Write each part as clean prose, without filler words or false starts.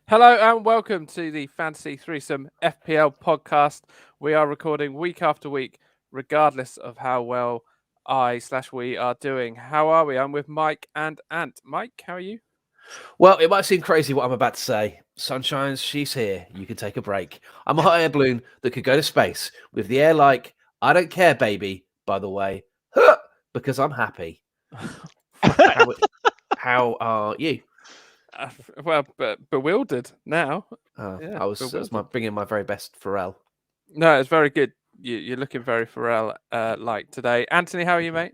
Hello and welcome to the Fantasy Threesome FPL podcast. We are recording week after week, regardless of how well I/we are doing. How are we? I'm with Mike and Ant. Mike, how are you? Well, it might seem crazy what I'm about to say. Sunshine's, she's here. You can take a break. I'm a hot air balloon that could go to space with the air like, I don't care, baby, by the way, because I'm happy. How are you? But bewildered now. I was bringing my very best Pharrell. No, it's very good. You're looking very Pharrell like today. Anthony, how are you, mate?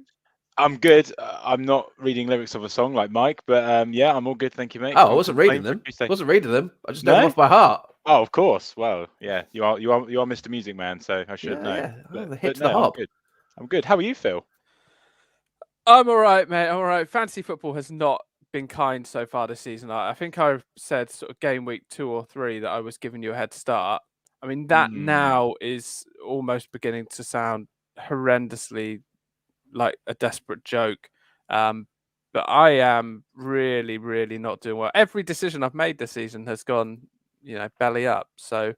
I'm good. I'm not reading lyrics of a song like Mike, but yeah, I'm all good. Thank you, mate. Oh, I wasn't reading them. I just know them off by heart. Oh, of course. Well, yeah, you are Mr. Music Man, so I should know. Yeah. But hit the hop. I'm good. How are you, Phil? I'm all right, mate. I'm all right. Fantasy football has not been kind so far this season. I think I've said sort of game week 2 or 3 that I was giving you a head start. I mean, that now is almost beginning to sound horrendously like a desperate joke. But I am really, really not doing well. Every decision I've made this season has gone, belly up. So,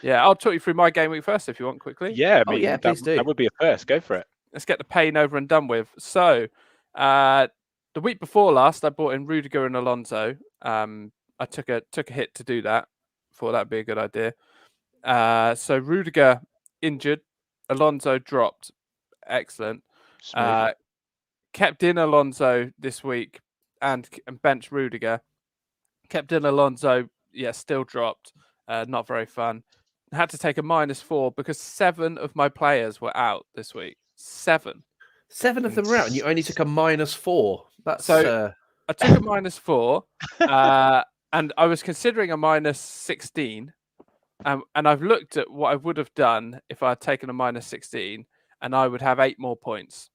yeah, I'll talk you through my game week first if you want quickly. Yeah, please do. That would be a first. Go for it. Let's get the pain over and done with. So, the week before last, I bought in Rudiger and Alonso. I took a hit to do that. Thought that'd be a good idea. So Rudiger injured, Alonso dropped. Excellent. Kept in Alonso this week and benched Rudiger. Kept in Alonso, still dropped. Not very fun. Had to take a -4 because 7 of my players were out this week. 7 of them were out, and you only took a -4. That's so. I took a -4, and I was considering a -16. And I've looked at what I would have done if I had taken a -16, and I would have 8 more points.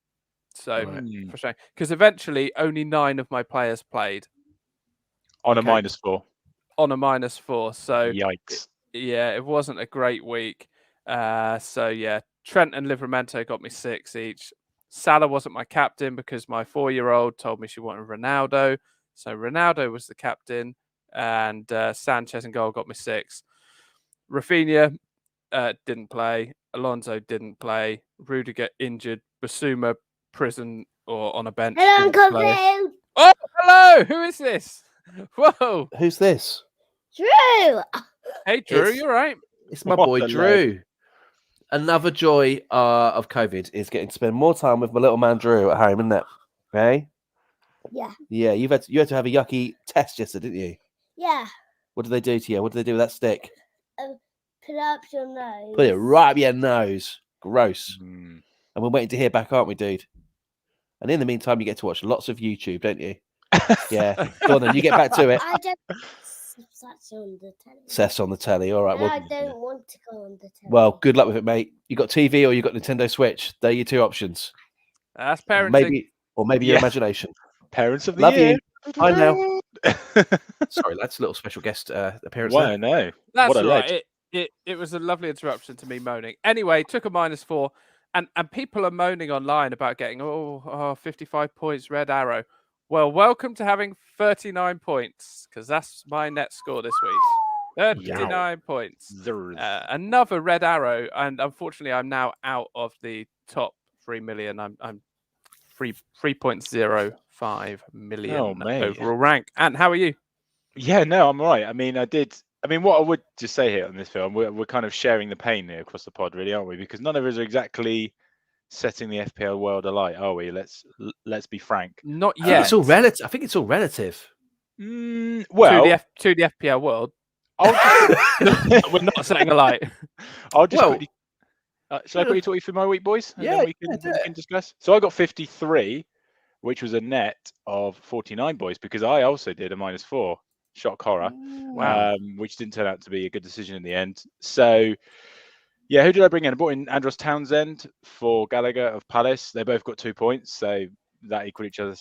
So frustrating, because eventually only 9 of my players played on a -4. On a -4, so yikes! It wasn't a great week. Trent and Livramento got me 6 each. Salah wasn't my captain because my 4-year-old told me she wanted Ronaldo, so Ronaldo was the captain, and Sanchez and goal got me 6. Rafinha didn't play. Alonso didn't play. Rudiger injured. Basuma prison or on a bench. Hello, Uncle Phil. Oh, hello! Who is this? Whoa! Who's this? Drew. Hey, Drew, you all right? It's my boy Drew. Another joy of COVID is getting to spend more time with my little man Drew at home, isn't it? Okay. Yeah. Yeah, you had to have a yucky test yesterday, didn't you? Yeah. What did they do to you? What did they do with that stick? Put it up your nose. Put it right up your nose. Gross. And we're waiting to hear back, aren't we, dude? And in the meantime, you get to watch lots of YouTube, don't you? Yeah. Go on then, you get back to it. I just Seth's on the telly. Seth's on the telly. All right. Well, I don't want to go on the telly. Well, good luck with it, mate. You got TV or you got Nintendo Switch. They're your 2 options. That's parenting. Maybe your imagination. Parents of the Love year. You. I know. Sorry, that's a little special guest appearance. Well, I know. That's what a right. It was a lovely interruption to me moaning. Anyway, took a -4, and people are moaning online about getting 55 points, red arrow. Well, welcome to having 39 points, because that's my net score this week. 39 points. Another red arrow, and unfortunately, I'm now out of the top 3 million. I'm 3.05 million overall rank. And how are you? Yeah, no, I'm all right. I mean, what I would just say here on this film, we're kind of sharing the pain here across the pod, really, aren't we? Because none of us are exactly setting the FPL world alight, are we? Let's be frank. Not yet. It's all relative. I think it's all relative. Well, to the FPL world, we're not setting alight. I'll just. Shall I quickly talk you through my week, boys? And then we can discuss. So I got 53, which was a net of 49, boys, because I also did a -4. Shock horror. Wow. Which didn't turn out to be a good decision in the end. So, yeah, who did I bring in? I brought in Andros Townsend for Gallagher of Palace. They both got 2 points, so that equaled each other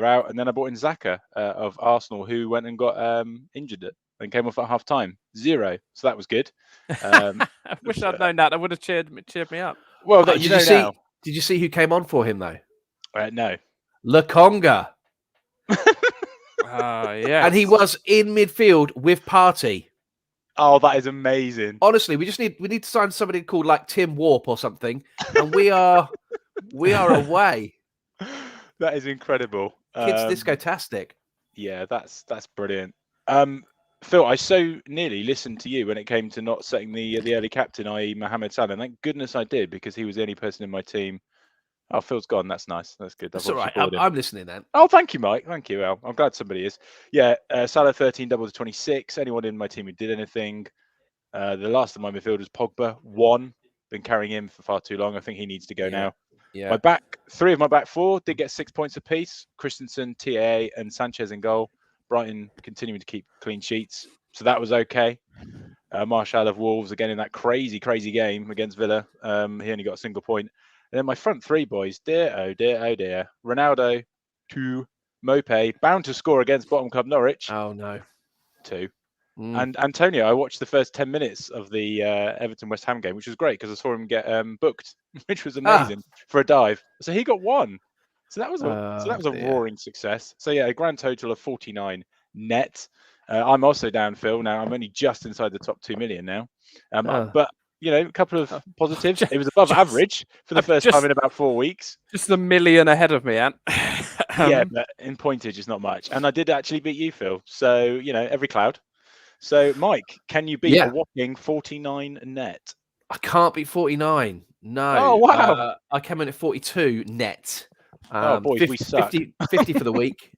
out. And then I brought in Xhaka of Arsenal, who went and got injured and came off at half time. 0. So that was good. I wish I'd known that. I would have cheered me up. Well, did you see who came on for him though? No. Lokonga. Yeah. And he was in midfield with Partey. Oh, that is amazing. Honestly, we need to sign somebody called like Tim Warp or something, and we are away. That is incredible. Kids disco-tastic. Yeah, that's brilliant. Phil, I so nearly listened to you when it came to not setting the early captain, i.e. Mohamed Salah. And thank goodness I did, because he was the only person in my team. Oh, Phil's gone. That's nice. That's good. That's all right. I'm listening then. Oh, thank you, Mike. Thank you. Al. I'm glad somebody is. Yeah, Salah 13 doubles to 26. Anyone in my team who did anything. The last of my midfielders, Pogba, 1. Been carrying him for far too long. I think he needs to go now. Yeah. My back 3 of my back 4 did get 6 points apiece. Christensen, TAA, and Sanchez in goal. Brighton continuing to keep clean sheets, so that was okay. Martial of Wolves again in that crazy game against Villa. He only got a single point. And then my front 3 boys, dear, oh dear. Ronaldo, 2. Mope, bound to score against bottom club Norwich. Oh no. 2. And Antonio, I watched the first 10 minutes of the Everton West Ham game, which was great because I saw him get booked, which was amazing for a dive. So he got 1. So that was a roaring success. So yeah, a grand total of 49 net. I'm also down, Phil. Now I'm only just inside the top 2 million now. But you know, a couple of positives. It was above average for the first time in about 4 weeks. Just a million ahead of me, Ant. Yeah, but in pointage, it's not much. And I did actually beat you, Phil. So you know, every cloud. So, Mike, can you beat a whopping 49 net? I can't beat 49. No. Oh, wow. I came in at 42 net. Boys, 50, we suck. 50 for the week.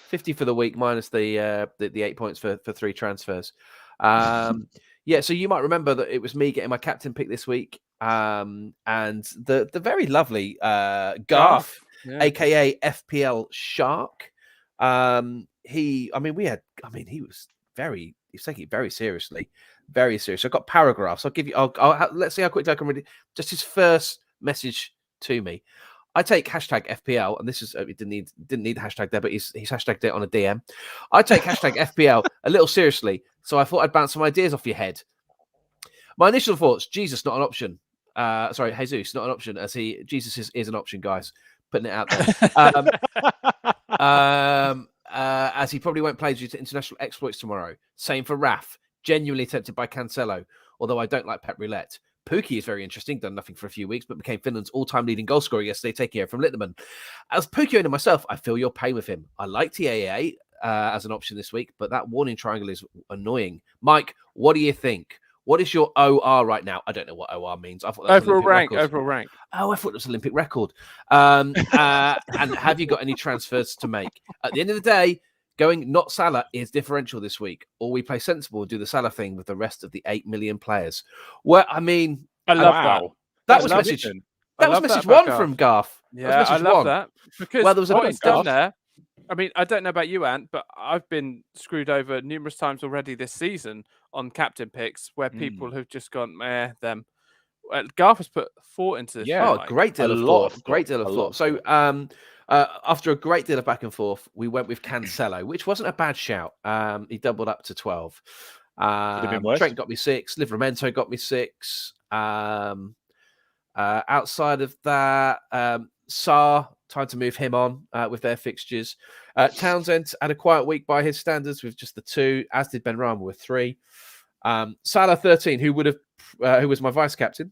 50 for the week minus the 8 points for 3 transfers. Yeah, so you might remember that it was me getting my captain pick this week. And the very lovely Garth, aka FPL Shark. He was taking it very seriously, very serious. I've got paragraphs. I'll give you. Let's see how quickly I can read it. Just his first message to me. I take hashtag FPL, and this is it didn't need the hashtag there, but he's hashtagged it on a DM. I take hashtag FPL a little seriously, so I thought I'd bounce some ideas off your head. My initial thoughts: Jesus not an option. Jesus not an option. Jesus is an option, guys. Putting it out there. As he probably won't play due to international exploits tomorrow. Same for Raf. Genuinely tempted by Cancelo, although I don't like Pep Roulette. Pookie is very interesting, done nothing for a few weeks, but became Finland's all-time leading goal scorer yesterday, taking it from Litterman. As Pookie owner myself, I feel your pain with him. I like TAA as an option this week, but that warning triangle is annoying. Mike, what do you think? What is your OR right now? I don't know what OR means. I thought that was overall rank. Oh, I thought it was Olympic record. And have you got any transfers to make? At the end of the day, going not Salah is differential this week. Or we play sensible and do the Salah thing with the rest of the 8 million players. Well, I mean, I love that. That was message. That was message 1 from Garth. Yeah, I love that because there was a what he's done there. I mean, I don't know about you, Ant, but I've been screwed over numerous times already this season on captain picks where people have just gone, them. Garth has put thought into this. Yeah, great deal of thought. Great deal of thought. So, after a great deal of back and forth, we went with Cancelo, which wasn't a bad shout. He doubled up to 12. Trent got me 6. Livramento got me 6. Outside of that, Sarr, time to move him on with their fixtures. Townsend had a quiet week by his standards with just the 2, as did Benrahma with 3. Salah 13, who was my vice captain.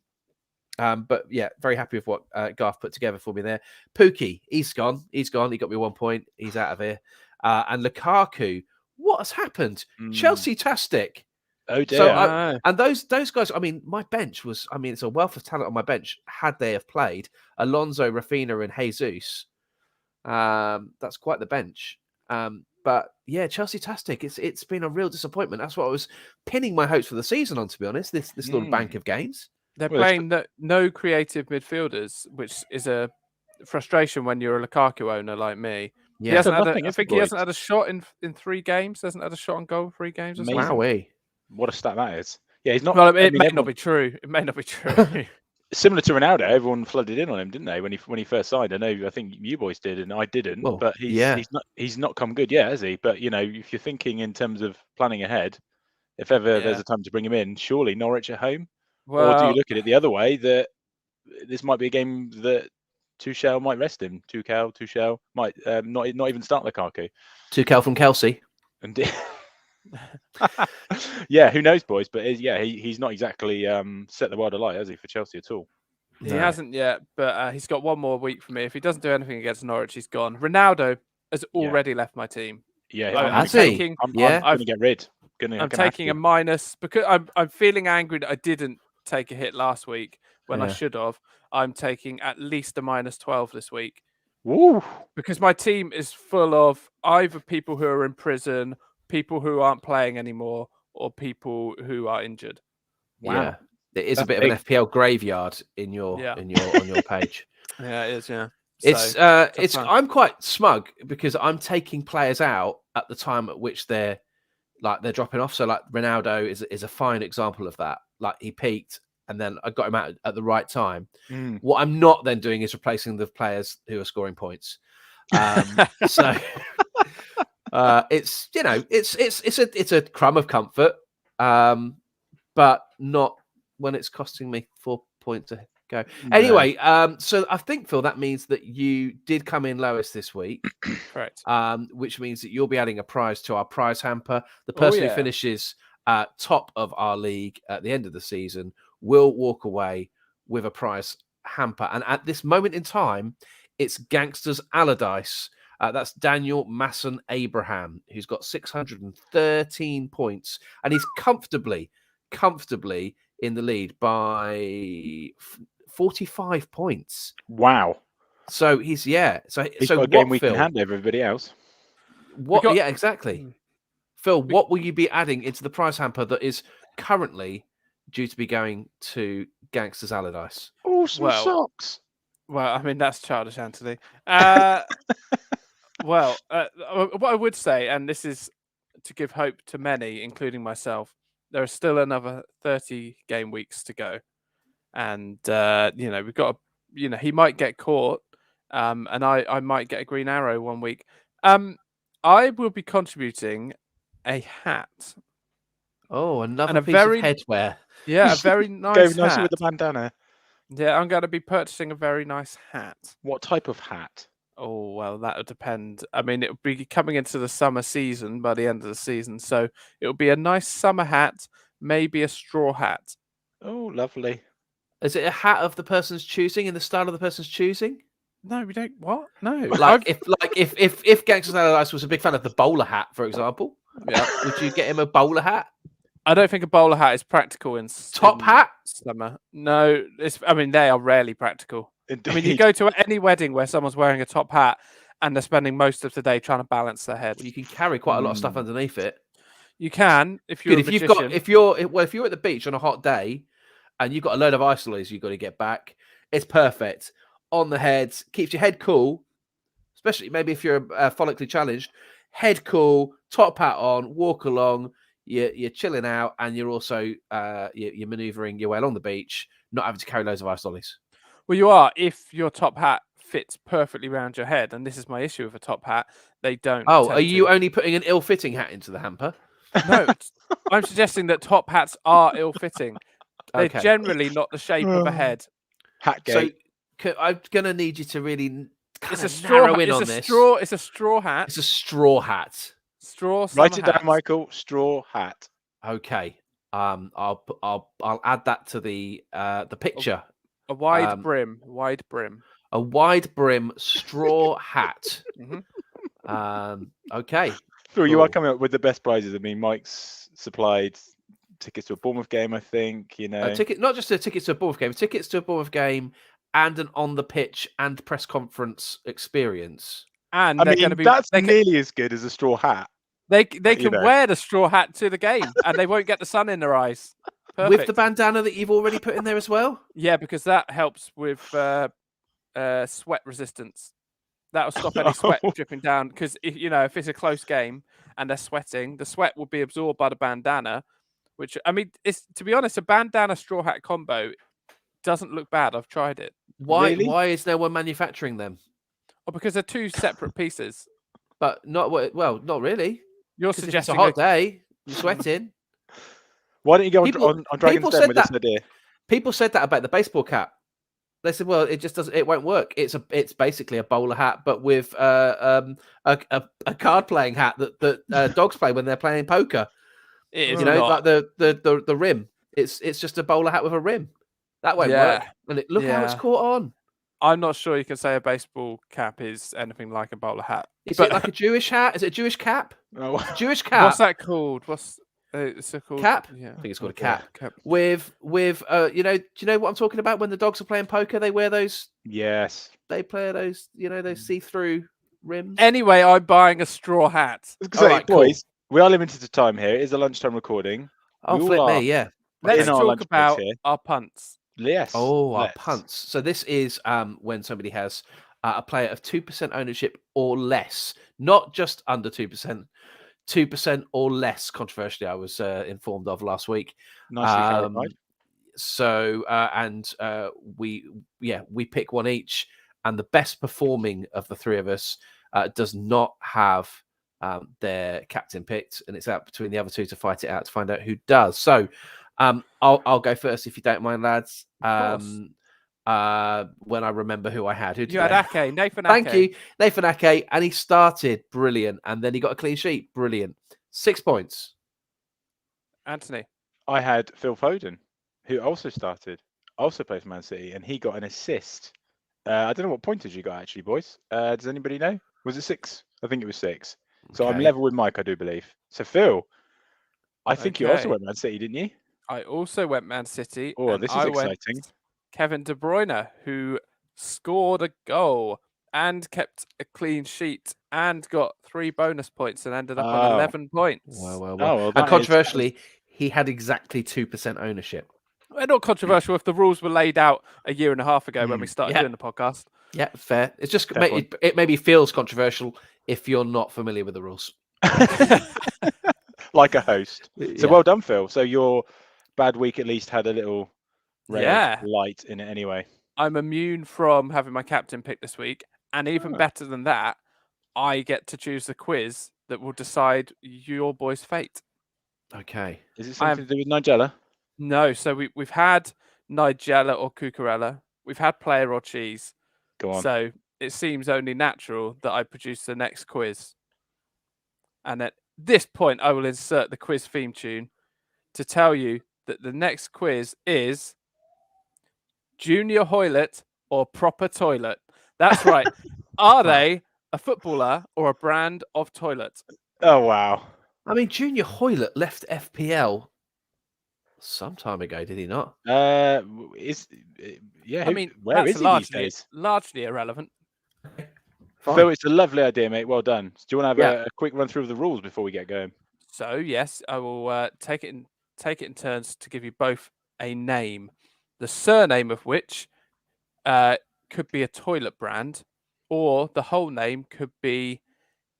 But yeah, very happy with what Garth put together for me there. Pookie, he's gone. He got me 1 point. He's out of here. And Lukaku, what has happened? Chelsea-tastic. Oh dear. So, and those guys, I mean, my bench was, it's a wealth of talent on my bench had they have played. Alonso, Rafinha, and Jesus. That's quite the bench. But yeah, Chelsea-tastic. It's been a real disappointment. That's what I was pinning my hopes for the season on, to be honest. This little bank of games. They're playing no creative midfielders, which is a frustration when you're a Lukaku owner like me. Yeah, I think he hasn't had a shot in 3 games. Hasn't had a shot on goal in 3 games. Wowee. What a stat that is. Yeah, he's not. Well, it may not be true. It may not be true. Similar to Ronaldo, everyone flooded in on him, didn't they? When he first signed, I think you boys did, and I didn't. Well, but he's not come good yet, has he? But you know, if you're thinking in terms of planning ahead, if ever there's a time to bring him in, surely Norwich at home. Well, or do you look at it the other way, that this might be a game that Tuchel might rest him. Tuchel might not even start Lukaku. Tuchel from Kelsey. And yeah, who knows, boys? But he's not exactly set the world alight, has he, for Chelsea at all? He hasn't yet, but he's got one more week for me. If he doesn't do anything against Norwich, he's gone. Ronaldo has already left my team. Yeah, has he? I'm going to get rid. I'm taking a minus because I'm feeling angry that I didn't take a hit last week when I should have. I'm taking at least a -12 this week. Woo! Because my team is full of either people who are in prison, people who aren't playing anymore, or people who are injured. Wow. Yeah. It is That's a bit big. of an FPL graveyard on your page. Yeah, it is. Yeah, it's I'm quite smug because I'm taking players out at the time at which they're dropping off. So like Ronaldo is a fine example of that. Like he peaked and then I got him out at the right time. What I'm not then doing is replacing the players who are scoring points. So it's it's a crumb of comfort, but not when it's costing me 4 points to go. Anyway, so I think, Phil, that means that you did come in lowest this week. Correct. Which means that you'll be adding a prize to our prize hamper. The person who finishes top of our league at the end of the season will walk away with a prize hamper. And at this moment in time, it's Gangsters Allardyce. That's Daniel Masson Abraham, who's got 613 points, and he's comfortably in the lead by 45 points. Wow. So he's got a game week in hand over everybody else. Yeah, exactly. Phil, what will you be adding into the prize hamper that is currently due to be going to Gangsters Allardyce? Oh, some socks. Well, I mean, that's childish, Anthony. What I would say, and this is to give hope to many, including myself, there are still another 30 game weeks to go. And, we've got, he might get caught and I might get a green arrow one week. I will be contributing a hat. Oh, another and piece of headwear. Yeah, a very nice Go hat. nicely with the bandana. Yeah, I'm going to be purchasing a very nice hat. What type of hat? Oh, well, that would depend. I mean, it would be coming into the summer season by the end of the season. So it would be a nice summer hat, maybe a straw hat. Oh, lovely. Is it a hat of the person's choosing, in the style of the person's choosing? No, we don't. What? No. If Gangsters Allardyce was a big fan of the bowler hat, for example, would you get him a bowler hat? I don't think a bowler hat is practical in hat summer. No, they are rarely practical. Indeed. I mean, you go to any wedding where someone's wearing a top hat and they're spending most of the day trying to balance their head. You can carry quite a lot of stuff underneath it. You can if you're if you're at the beach on a hot day and you've got a load of ice lollies you've got to get back. It's perfect on the head, keeps your head cool, especially maybe if you're follically challenged. Head cool, top hat on, walk along. You're chilling out, and you're also you're manoeuvring your way along the beach, not having to carry loads of ice lollies. Well, you are if your top hat fits perfectly around your head, and this is my issue with a top hat. They don't. Oh, are you only putting an ill-fitting hat into the hamper? No, I'm suggesting that top hats are ill-fitting. They're generally not the shape of a head. Hatgate. So I'm going to need you to really it's a straw hat. It's a straw hat. It's a straw hat. Write it down, Michael. Straw hat. Okay. I'll add that to the picture. A wide brim. A wide brim straw hat. Okay. Phil, you are coming up with the best prizes. I mean, Mike's supplied tickets to a Bournemouth game, I think. Not just tickets to a Bournemouth game, tickets to a Bournemouth game and an on the pitch and press conference experience. And that's nearly as good as a straw hat. They can wear the straw hat to the game and they won't get the sun in their eyes. Perfect. With the bandana that you've already put in there as well? Yeah, because that helps with sweat resistance. That'll stop any sweat dripping down. Because if it's a close game and they're sweating, the sweat will be absorbed by the bandana. Which it's to be honest, a bandana straw hat combo doesn't look bad. I've tried it. Why? Really? Why is no one manufacturing them? Oh, because they're two separate pieces. But not really. You're it's suggesting a hot day. You're sweating. Why don't you go on Dragon's Den with this idea? People said that about the baseball cap. They said, well, it just doesn't. It won't work. It's basically a bowler hat, but with a card playing hat that dogs play when they're playing poker. It is You know, not. like the rim. It's just a bowler hat with a rim. That won't work. And look how it's Yeah. caught on. I'm not sure you can say a baseball cap is anything like a bowler hat. Is it like a Jewish hat? Is it a Jewish cap? Oh, Jewish cap. What's that called? What's it's called? Cap? Yeah, I think it's called a okay, cap. With you know, do you know what I'm talking about? When the dogs are playing poker, they wear those. yes. They play those, you know, those see-through rims. Anyway, I'm buying a straw hat. So, Alright, cool. boys, we are limited to time here. It is a lunchtime recording. Oh, we all flip are me, yeah. Let's in our talk lunch breaks about here. our punts. Yes. Oh, our let's. punts. So this is when somebody has a player of 2% ownership or less, not just under 2%, 2% or less. Controversially, I was informed of last week. Nicely clarified. So we pick one each, and the best performing of the three of us does not have their captain picked, and it's out between the other two to fight it out to find out who does. So I'll go first if you don't mind, lads. When I remember who I had. You had Ake, Nathan Ake. Thank you, Nathan Ake, and he started brilliant, and then he got a clean sheet, brilliant. 6 points. Anthony. I had Phil Foden, who also started, also plays for Man City, and he got an assist. I don't know what pointage you got actually, boys. Does anybody know? Was it 6? I think it was 6. So I'm Okay. level with Mike, I do believe. So Phil, I think you also Okay. went Man City, didn't you? I also went Man City. Oh, and this is I exciting. went Kevin De Bruyne, who scored a goal and kept a clean sheet and got 3 bonus points and ended up on 11 points. Well. well, that And is- controversially, he had exactly 2% ownership. Well, not controversial if the rules were laid out a year and a half ago when we started Yeah. doing the podcast. Yeah, fair. It's just Fair point. it maybe feels controversial if you're not familiar with the rules. like a host. So Yeah. well done, Phil. So your bad week at least had a little ray Yeah. of light in it anyway. I'm immune from having my captain pick this week. And even better than that, I get to choose the quiz that will decide your boy's fate. Okay. Is it something to do with Nigella? No, so we've had Nigella or Cucurella. We've had player or cheese. Go on. So it seems only natural that I produce the next quiz. And at this point, I will insert the quiz theme tune to tell you that the next quiz is Junior Hoylett or Proper Toilet. That's right. Are they a footballer or a brand of toilet? Oh, wow. I mean, Junior Hoylett left FPL some time ago, did he not? I mean, where that's is he these days? largely irrelevant. Fine. Phil, it's a lovely idea, mate. Well done. Do you want to have Yeah. a quick run through of the rules before we get going? So yes, I will take it in turns to give you both a name, the surname of which could be a toilet brand, or the whole name could be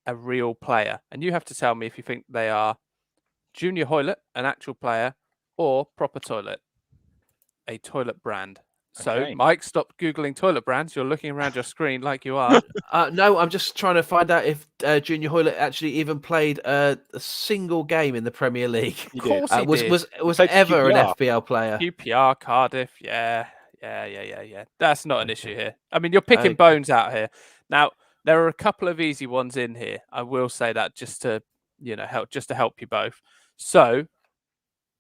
a real player, and you have to tell me if you think they are Junior Hoylett, an actual player, or Proper Toilet, a toilet brand. So, Okay. Mike, stop Googling toilet brands. You're looking around your screen like you are. No, I'm just trying to find out if Junior Hoylett actually even played a single game in the Premier League. Of course he Was did. was played for ever an QPR. FPL player? QPR, Cardiff, yeah. That's not an issue here. I mean, you're picking Okay. bones out here. Now, there are a couple of easy ones in here. I will say that just to help you both. So,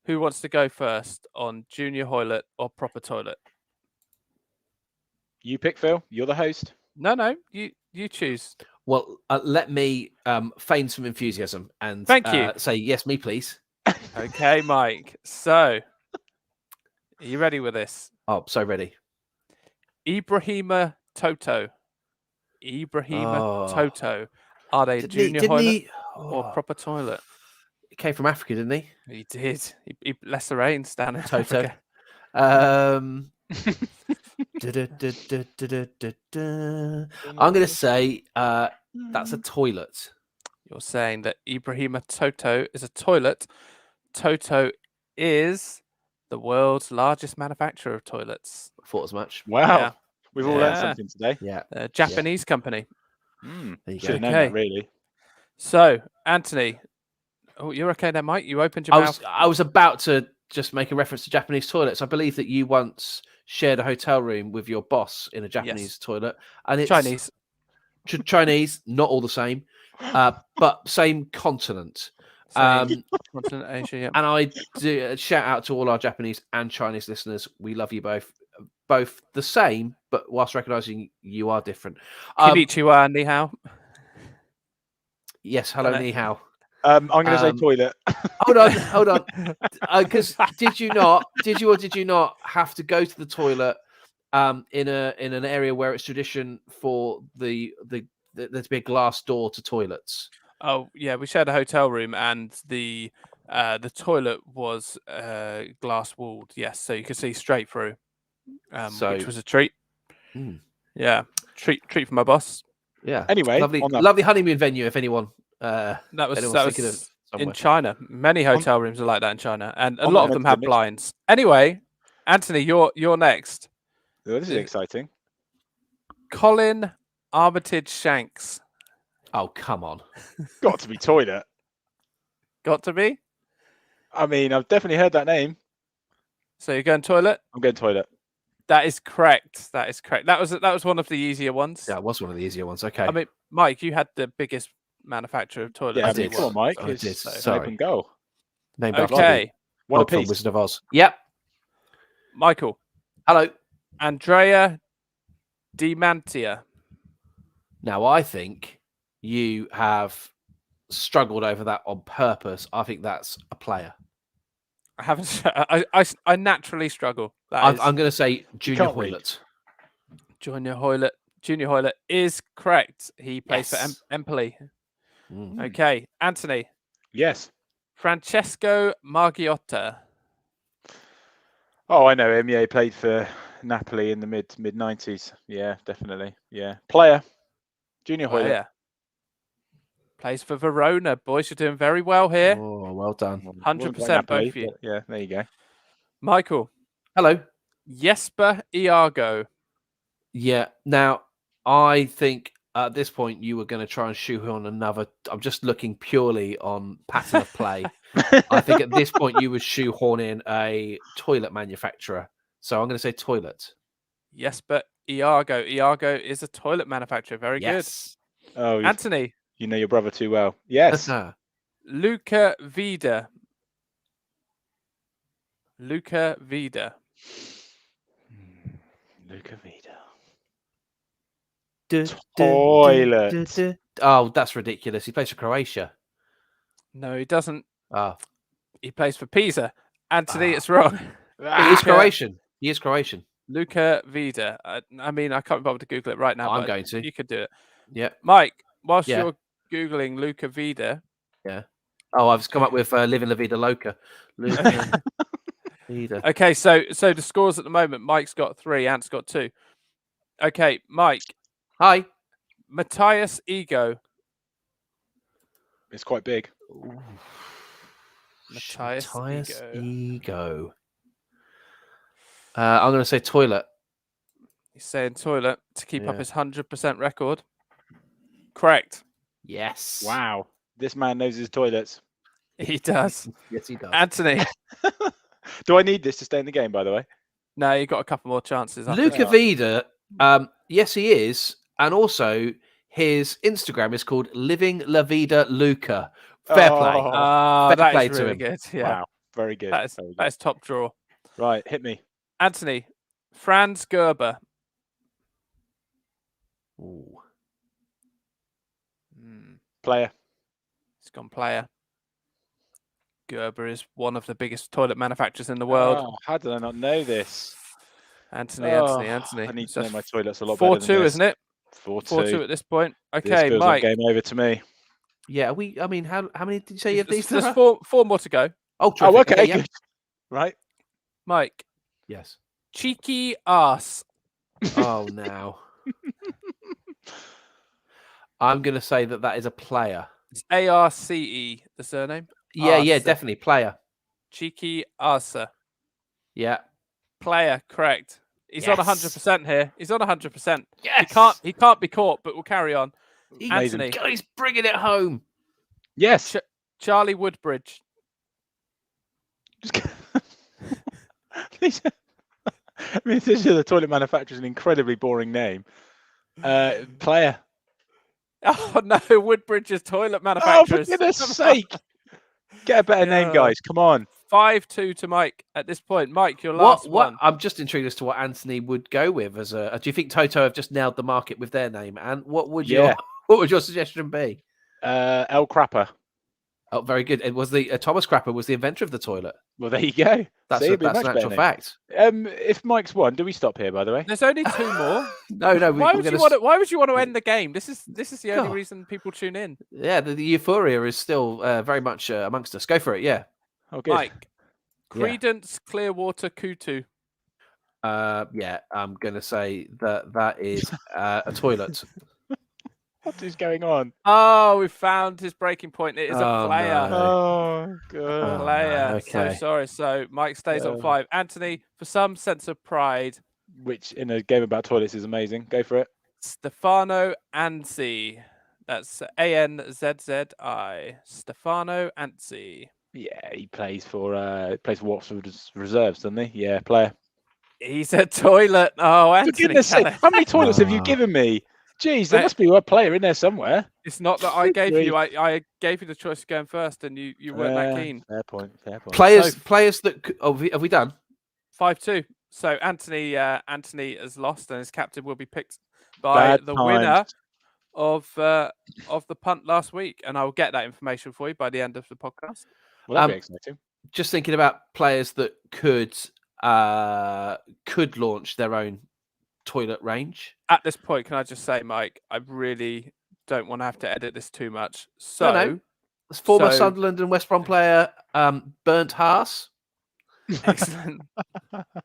who wants to go first on Junior Hoylett or Proper Toilet? You pick, Phil. You're the host. No, you choose. Well, let me feign some enthusiasm and Thank you. say yes, me please. Okay, Mike. So, are you ready with this? Oh, so ready. Ibrahima Toto. Oh. Toto. Are they Didn't Junior he, Hoylett oh, or Proper Toilet? he came from Africa, didn't he? He did. He bless the rains down in Toto. Africa. I'm going to say that's a toilet. You're saying that Ibrahima Toto is a toilet. Toto is the world's largest manufacturer of toilets. Thought as much. Wow. Yeah. We've all learned Yeah. something today. Yeah. A Japanese company. There you Should have go. known Okay. that, really. So, Anthony. Oh, you're okay there, Mike? You opened your mouth. I was about to just make a reference to Japanese toilets. I believe that you once shared a hotel room with your boss in a Japanese toilet, and it's Chinese. Chinese, not all the same, but same continent. Same continent, Asia. Yeah. And I do shout out to all our Japanese and Chinese listeners. We love you both the same, but whilst recognizing you are different. Konnichiwa, ni hao. Yes, hello, ni hao. I'm going to say toilet. Hold on. Because did you or did you not have to go to the toilet in an area where it's tradition for there to be a glass door to toilets? Oh yeah, we shared a hotel room, and the toilet was glass walled. Yes, so you could see straight through, which was a treat. Yeah, treat for my boss. Yeah. Anyway, lovely honeymoon venue. If anyone, that was thinking of in China. Many hotel rooms are like that in China, and a on lot that of them note, have blinds. Anyway, Anthony, you're next. Oh, this is exciting. Colin Armitage Shanks. Oh, come on. Got to be toilet. Got to be? I mean, I've definitely heard that name. So you're going toilet? I'm going toilet. That is correct. That is correct. That was one of the easier ones. Yeah, it was one of the easier ones. Okay. I mean, Mike, you had the biggest manufacturer of toilets. Yeah, I did. Come on, Mike. I did. It's an open goal. Named after Okay. One Bob from apiece. Wizard of Oz. Yep. Michael. Hello. Andrea Demantia. Now, I think you have struggled over that on purpose. I think that's a player. I haven't. I naturally struggle. I'm going to say Junior can't read. Hoylett. Junior Hoylett is correct. He plays for Empoli. Okay, Anthony. Yes. Francesco Margiotta. Oh, I know him. Yeah, he played for Napoli in the mid 90s. Yeah, definitely. Yeah, player. Junior Hoylett. Yeah. Plays for Verona. Boys, you're doing very well here. Oh, well done. 100% both of you. Yeah, there you go. Michael. Hello. Jesper Iago. Yeah. Now, I think at this point you were going to try and shoehorn another. I'm just looking purely on pattern of play. I think at this point you would shoehorn in a toilet manufacturer. So I'm going to say toilet. Jesper Iago. Iago is a toilet manufacturer. Very good. Oh, Anthony. You know your brother too well. Yes. Luca Vida. Luca Vida. Luca Vida. Toilet. Oh, that's ridiculous. He plays for Croatia. No, he doesn't. Oh. He plays for Pisa. Anthony, it's wrong. He is Croatian. He is Croatian. Luca Vida. I mean, I can't bother to Google it right now. I'm but going to. You could do it. Yeah. Mike, whilst you're Googling Luca Vida. Yeah. Oh, I've come up with Living La Vida Loca. Luca Vida. Okay, so the scores at the moment, Mike's got 3, Ant's got 2. Okay, Mike. Hi. Matthias Ego. It's quite big. Matthias Ego. I'm going to say toilet. He's saying toilet to keep up his 100% record. Correct. Yes. Wow. This man knows his toilets. He does. Yes, he does. Anthony. Do I need this to stay in the game, by the way? No, you got a couple more chances. Luca Vida, yes, he is. And also, his Instagram is called Living La Vida Luca. Fair play. Fair play that is to really him. good. Yeah. Wow. Very good. That is top draw. Right, hit me. Anthony. Franz Gerber. Ooh. Player. He's gone player. Gerber is one of the biggest toilet manufacturers in the world. Oh, how did I not know this? Anthony. I need to know my toilets a lot better 4-2, than this. isn't it? 4-2 at this point. Okay, this feels Mike. like game over to me. Yeah, I mean, how many did you say you have these? There's four more to go. Oh, terrific. okay. Yeah. Good. Right. Mike. Yes. Cheeky ass. Oh, now. I'm going to say that is a player. It's Arce, the surname. Yeah, Arce. definitely player. Cheeky Arce. Yeah. Player, correct. He's on 100% here. He's on 100%. Yes. He can't be caught, but we'll carry on. Amazing. Anthony. God, he's bringing it home. Yes. Charlie Woodbridge. I mean, this is the toilet manufacturer is an incredibly boring name. Player. Oh no, Woodbridge's toilet Oh, for manufacturers. goodness sake! Get a better name, Yeah. guys. Come on. 5-2 to Mike at this point. Mike, your last What? one. I'm just intrigued as to what Anthony would go with as a. Do you think Toto have just nailed the market with their name? And what would your Yeah. what would your suggestion be? El Crapper. Oh, very good. It was the Thomas Crapper was the inventor of the toilet. Well, there you go. That's See, it'd be a that's much an actual better name. fact. If Mike's won, do we stop here? By the way. There's only 2 more. No. Why would you want to end the game? This is the only God. reason people tune in. Yeah, the euphoria is still very much amongst us. Go for it. Yeah. Oh, good. Mike, Yeah. Credence Clearwater Kutu. Yeah, I'm gonna say that is a toilet. What is going on? Oh, we found his breaking point. It is a Oh, player. no. Oh, God. Player. no, So okay. sorry. So Mike stays on 5. Anthony, for some sense of pride, Which in a game about toilets is amazing. Go for it. Stefano Anzi. That's Anzzi. Stefano Anzi. Yeah, he plays for Watford reserves, doesn't he? Yeah, player. He's a toilet. Oh, For Anthony. goodness sake, how many toilets have you Oh. given me? Jeez, there must be a player in there somewhere. It's not that I gave Agreed. you. I gave you the choice of going first, and you weren't that keen. Fair point. Fair point. Players that have we done? 5-2. So Anthony has lost, and his captain will be picked by Bad the times. winner of the punt last week, and I will get that information for you by the end of the podcast. Well, that'd be exciting. Just thinking about players that could launch their own toilet range. At this point, can I just say, Mike, I really don't want to have to edit this too much. So, No. It's former So- Sunderland and West Brom player Bernd Haas, excellent.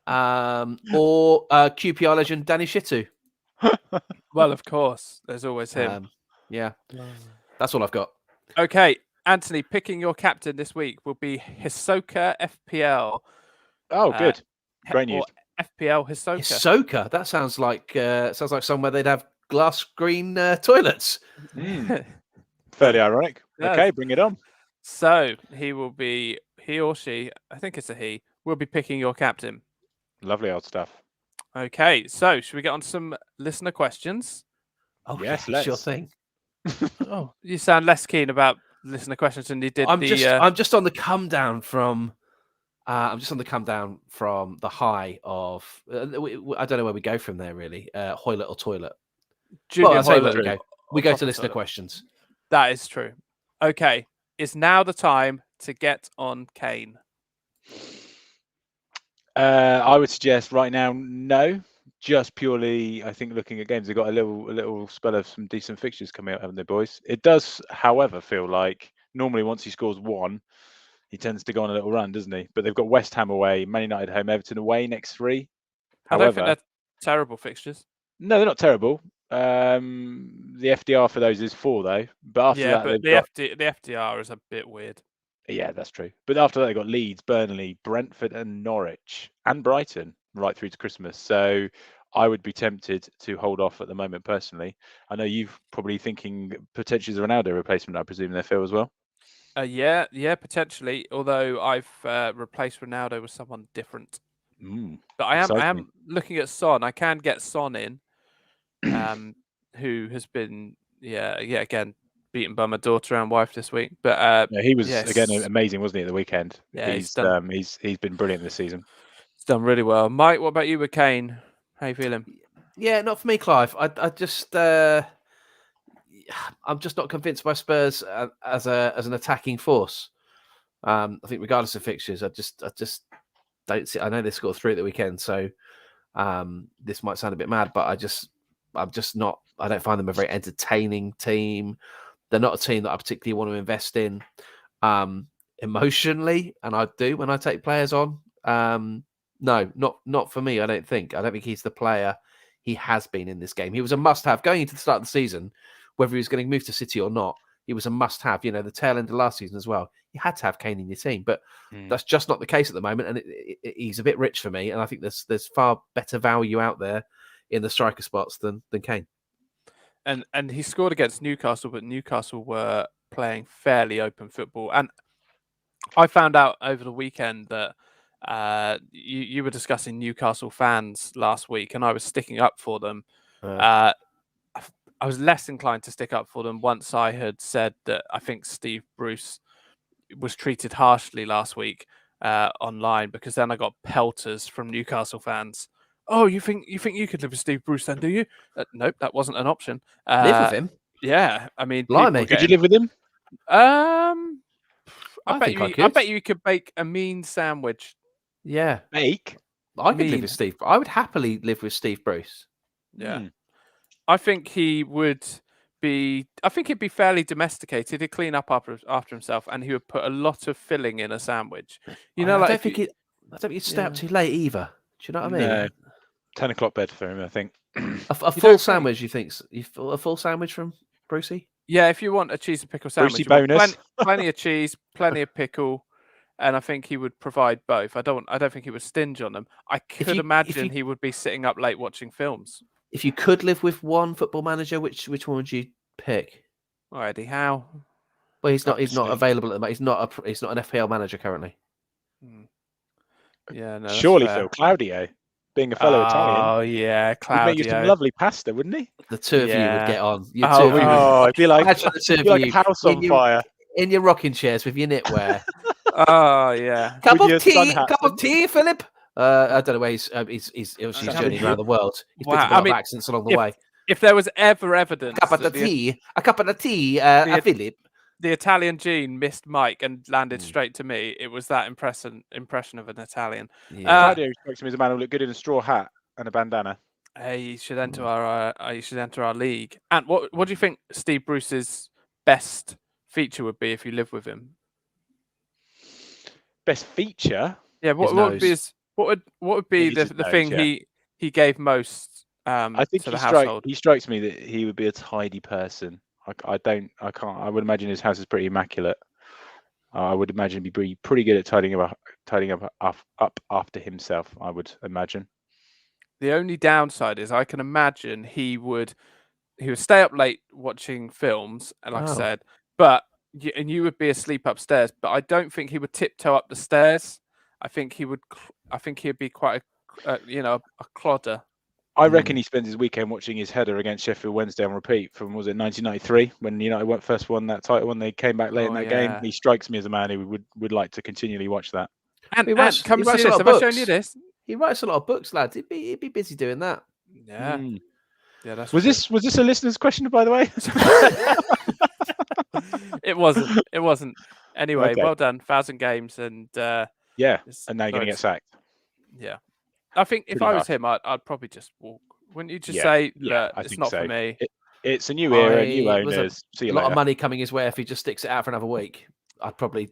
or QPR legend Danny Shitu. Well, of course, there's always him. Yeah, that's all I've got. Okay, Anthony, picking your captain this week will be Hisoka FPL. Oh, good. Great Or news. FPL Hisoka. Hisoka. That sounds like somewhere they'd have glass green toilets. Fairly ironic. Yes. Okay, bring it on. So he or she, I think it's a he, will be picking your captain. Lovely old stuff. Okay, so should we get on to some listener questions? Oh Yes, yeah, sure let's. thing. Oh, you sound less keen about listener questions than you did I'm just on the come down from. I'm just on the come down from the high of. I don't know where we go from there really. Hoilet or toilet. Junior I'll tell you where Hoilet we or go. We go to proper listener toilet. questions. That is true. Okay, it's now the time to get on Kane. I would suggest right now, no. Just purely, I think looking at games, they've got a little spell of some decent fixtures coming out, haven't they, boys? It does, however, feel like normally once he scores 1, he tends to go on a little run, doesn't he? But they've got West Ham away, Man United home, Everton away next 3. I don't However, think they're terrible fixtures. no, they're not terrible. The FDR for those is 4 though. But after Yeah, that, but they've got the FDR is a bit weird. yeah, that's true. But after that, they've got Leeds, Burnley, Brentford, and Norwich, and Brighton right through to Christmas. So I would be tempted to hold off at the moment personally. I know you've probably thinking potentially as a Ronaldo replacement, I presume they feel as well. Yeah, potentially. Although I've replaced Ronaldo with someone different. But I exciting. am looking at Son. I can get Son in, who has been again beaten by my daughter and wife this week. But Yeah, he was yes. again amazing, wasn't he, at the weekend? Yeah, he's been brilliant this season. He's done really well. Mike, what about you with Kane? How you feeling? Yeah, not for me, Clive. I just I'm just not convinced by Spurs as an attacking force. I think regardless of fixtures, I just don't see. I know they scored 3 at the weekend, so this might sound a bit mad, but I'm just not. I don't find them a very entertaining team. They're not a team that I particularly want to invest in emotionally, and I do when I take players on. No, not for me. I don't think he's the player he has been in this game. He was a must-have going into the start of the season, whether he was going to move to City or not. He was a must-have. You know, the tail end of last season as well. You had to have Kane in your team, but that's just not the case at the moment. And he's a bit rich for me, and I think there's far better value out there in the striker spots than Kane. And he scored against Newcastle, but Newcastle were playing fairly open football. And I found out over the weekend that You were discussing Newcastle fans last week, and I was sticking up for them. Uh, I was less inclined to stick up for them once I had said that I think Steve Bruce was treated harshly last week online, because then I got pelters from Newcastle fans. Oh, you think you could live with Steve Bruce then, do you? Nope, that wasn't an option. live with him. Yeah, I mean, Blimey. people were Could you getting, live with him? I bet think you. I I could. bet you could bake a mean sandwich. Yeah, Make? I could live Mean. with Steve. I would happily live with Steve Bruce. Yeah, Hmm. I think he would be. I think he'd be fairly domesticated. He'd clean up after himself, and he would put a lot of filling in a sandwich. You know, I like don't if think you- it. I don't think he'd stay up Yeah. too late either. Do you know what I mean? No. 10 o'clock bed for him, I think. A You full don't think? sandwich, you think? A full sandwich from Brucey? Yeah, if you want a cheese and pickle sandwich, Brucey you want bonus. plenty of cheese, plenty of pickle, and I think he would provide both. I don't think he would stinge on them. I could imagine he would be sitting up late watching films. If you could live with one football manager, which one would you pick? Oh, Eddie Howe. Well, he's not Obviously. available at the moment. He's not an FPL manager currently. Yeah, no. that's Surely fair. Phil Claudio, being a fellow Italian, Oh yeah, he'd make you some Claudio. lovely pasta, wouldn't he? The two of you Yeah. would get on. You Oh, two of we you would. Oh, it'd be like, imagine the two it'd of be like you a house in on your- fire. in your rocking chairs with your knitwear. Oh yeah. Cup With your of tea, sun hats cup of and- tea, Philip. I don't know where he's obviously Sounds journeying good. around the world. He's Wow, picked up a I lot mean, of accents along the way. If there was ever evidence A cup of that the tea, Philip. the Italian gene missed Mike and landed Mm. straight to me, it was that impression of an Italian. Yeah. Claudio strikes me as a man who look good in a straw hat and a bandana. Hey, you should enter our league. And what do you think Steve Bruce's best feature would be if you live with him? Best feature? Yeah, what would be nose. what would be Think it's the his nose, thing yeah. he gave most I think to the household? he strikes me that he would be a tidy person. I would imagine his house is pretty immaculate. I would imagine he'd be pretty good at tidying up after himself. I would imagine. The only downside is I can imagine he would stay up late watching films, and like I Oh. said, but you would be asleep upstairs. But I don't think he would tiptoe up the stairs. I think he would. I think he'd be quite a clodder. I reckon he spends his weekend watching his header against Sheffield Wednesday on repeat from, was it 1993, when United first won that title, when they came back late in that game. He strikes me as a man who would like to continually watch that. And He writes- come he see writes a this. lot Have of I shown you books. this? He writes a lot of books, lads. He'd be busy doing that. Yeah, Mm. yeah. That's Was this a listener's question, by the way? It wasn't. It wasn't. Anyway, Okay. well done. 1,000 games, and Yeah, it's and now you're going to get loads. sacked. Yeah, I think if Pretty I was harsh. him, I'd probably just walk. Wouldn't you just Yeah, say, yeah, "Look, I it's think not so. for me"? It's a new era, new it was owners. See you a lot later. of money coming his way if he just sticks it out for another week. I'd probably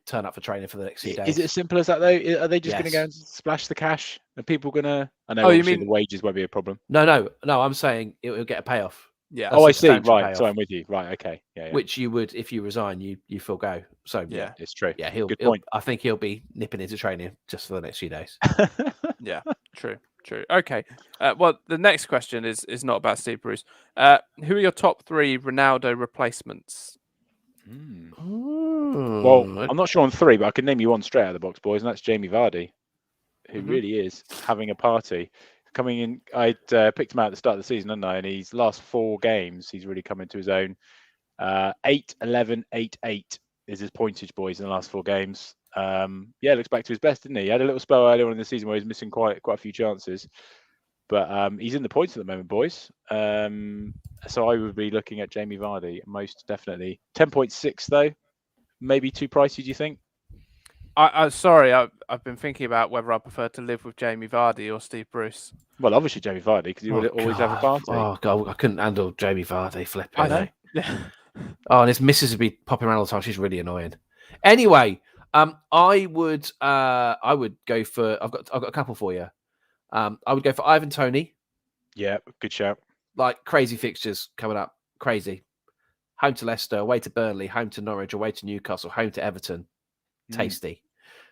turn up for training for the next few days. Is it as simple as that though? Are they just going to go Yes. and splash the cash? Are people going to? I know. Oh, you obviously mean- the wages won't be a problem. No. I'm saying it'll get a payoff. Yeah. That's Oh, I see. substantial Right. payoff. So I'm with you. Right. Okay. Yeah. Which you would if you resign, you forego. So Yeah. It's true. yeah, Good point. I think he'll be nipping into training just for the next few days. Yeah, true. Okay. Well, the next question is not about Steve Bruce. Who are your top 3 Ronaldo replacements? Well, I'm not sure on 3, but I can name you one straight out of the box, boys, and that's Jamie Vardy, who Mhm. really is having a party. Coming in, I'd picked him out at the start of the season, hadn't I? And his last 4 games, he's really come into his own. 8, 11, 8, 8 is his pointage, boys, in the last 4 games. Yeah, looks back to his best, didn't he? He had a little spell earlier on in the season where he was missing quite a few chances. But he's in the points at the moment, boys. So I would be looking at Jamie Vardy, most definitely. 10.6, though. Maybe too pricey, do you think? Sorry, I've been thinking about whether I prefer to live with Jamie Vardy or Steve Bruce. Well, obviously Jamie Vardy, because he would always have a party. Oh god, I couldn't handle Jamie Vardy flipping. I know. Yeah. Oh, and his missus would be popping around all the time. She's really annoying. Anyway, I would go for. I've got a couple for you. I would go for Ivan Toney. Yeah, good shout. Like crazy fixtures coming up, crazy. Home to Leicester, away to Burnley, home to Norwich, away to Newcastle, home to Everton. Tasty.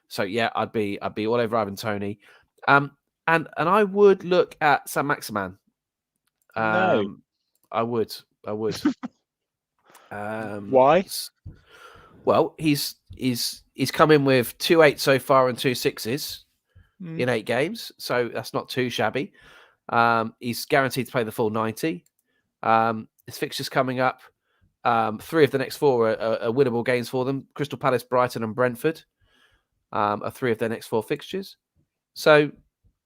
So yeah, I'd be all over Ivan Toney. And I would look at Sam Maximan. No. I would. Why? Well, he's come in with 2 8s so far and 2 6s Mm. in 8 games, so that's not too shabby. He's guaranteed to play the full 90. His fixtures coming up. 3 of the next 4 are winnable games for them. Crystal Palace, Brighton, and Brentford are 3 of their next 4 fixtures. So,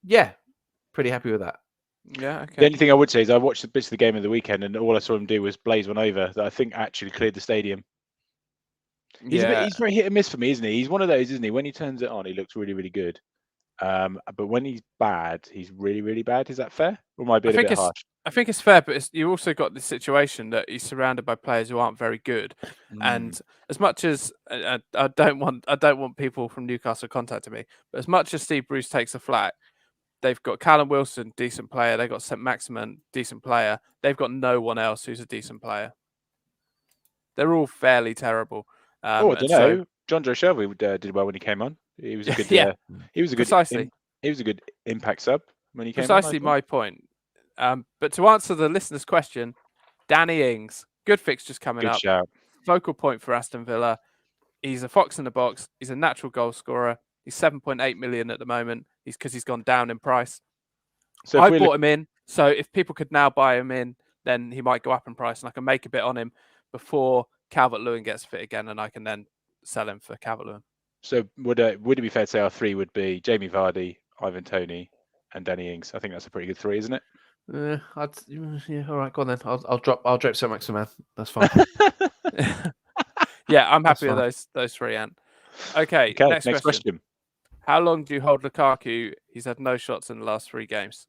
yeah, pretty happy with that. Yeah, The okay. only thing I would say is I watched the bits of the game of the weekend, and all I saw him do was blaze one over that I think actually cleared the stadium. He's very hit and miss for me, isn't he? He's one of those, isn't he? When he turns it on, he looks really, really good. But when he's bad, he's really, really bad. Is that fair? Or am I being a bit harsh? I think it's fair, but you also got the situation that he's surrounded by players who aren't very good. And as much as I don't want people from Newcastle contacting me, but as much as Steve Bruce takes the flak, they've got Callum Wilson, decent player. They've got St. Maximin, decent player. They've got no one else who's a decent player. They're all fairly terrible. I don't know. John Joe Shelby did well when he came on. He was a good. Yeah, he was a good. precisely. He was a good impact sub when he came on. Precisely my point. But to answer the listener's question, Danny Ings, good fixtures coming Good up. shout. Focal point for Aston Villa. He's a fox in the box. He's a natural goal scorer. He's 7.8 million at the moment. He's gone down in price. So I bought him in. So if people could now buy him in, then he might go up in price, and I can make a bit on him before Calvert-Lewin gets fit again, and I can then sell him for Calvert-Lewin. So would it be fair to say our 3 would be Jamie Vardy, Ivan Toney, and Danny Ings? I think that's a pretty good 3, isn't it? Yeah, all right, go on then. I'll drop St. Maximin. That's fine. Yeah, I'm happy with those 3, Ant. Okay, next question. How long do you hold Lukaku? He's had no shots in the last 3 games.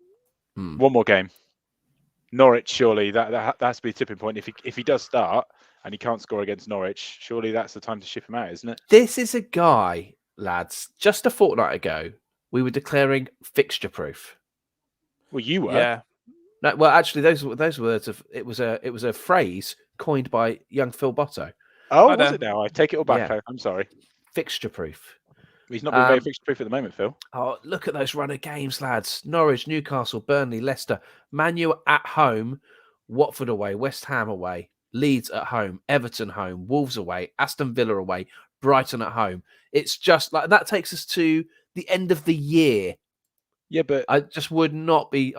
1 more game. Norwich, surely that has to be a tipping point. If he does start and he can't score against Norwich, surely that's the time to ship him out, isn't it? This is a guy, lads. Just a fortnight ago, we were declaring fixture proof. Well, you were. Yeah. No, well, actually, those words it was a phrase coined by young Phil Botto. Oh, was it now? I take it all back. Yeah. I'm sorry. Fixture proof. He's not been very fixture proof at the moment, Phil. Oh, look at those run of games, lads. Norwich, Newcastle, Burnley, Leicester, Man U at home, Watford away, West Ham away, Leeds at home, Everton home, Wolves away, Aston Villa away, Brighton at home. It's just like that takes us to the end of the year. Yeah, but I would not be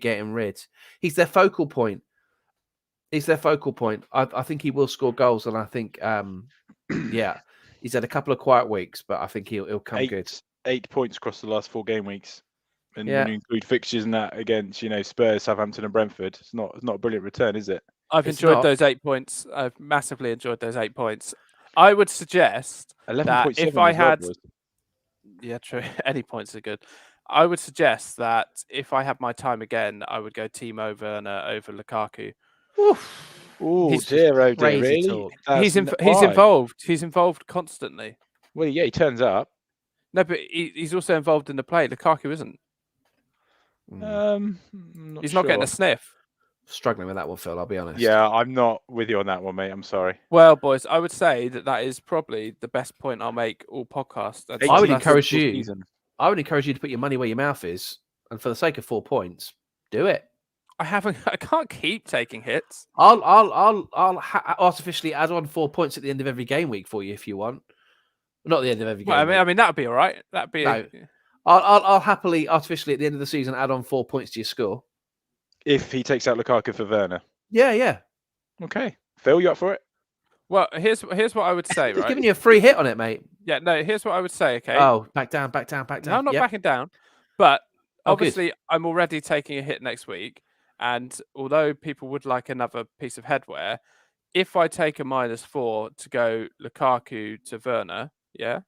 getting rid. He's their focal point. I think he will score goals, and I think yeah. He's had a couple of quiet weeks, but I think he'll come good. 8 points across the last 4 game weeks, and when you include fixtures and that against Spurs, Southampton, and Brentford, it's not a brilliant return, is it? I've enjoyed those 8 points. I've massively enjoyed those 8 points. I would suggest 11.7 that if I had, well, yeah, true, any points are good. I would suggest that if I had my time again, I would go Timo Werner over Lukaku. Oh dear, really? He's involved. He's involved constantly. Well, yeah, he turns up. No, but he's also involved in the play. Lukaku isn't. He's not getting a sniff. Struggling with that one, Phil. I'll be honest. Yeah, I'm not with you on that one, mate. I'm sorry. Well, boys, I would say that is probably the best point I'll make all podcast. I would encourage you. I would encourage you to put your money where your mouth is, and for the sake of 4 points, do it. I can't keep taking hits. I'll artificially add on 4 points at the end of every game week for you if you want. Not at the end of every game. Well, I mean that'd be all right. That'd be. No. I'll happily artificially at the end of the season add on 4 points to your score if he takes out Lukaku for Werner. Yeah. Okay, Phil, you up for it? Well, here's what I would say. He's giving you a free hit on it, mate. Yeah, no. Here's what I would say. Okay. Oh, back down. No, I'm not backing down. But obviously, I'm already taking a hit next week. And although people would like another piece of headwear, if I take a -4 to go Lukaku to Werner, yeah,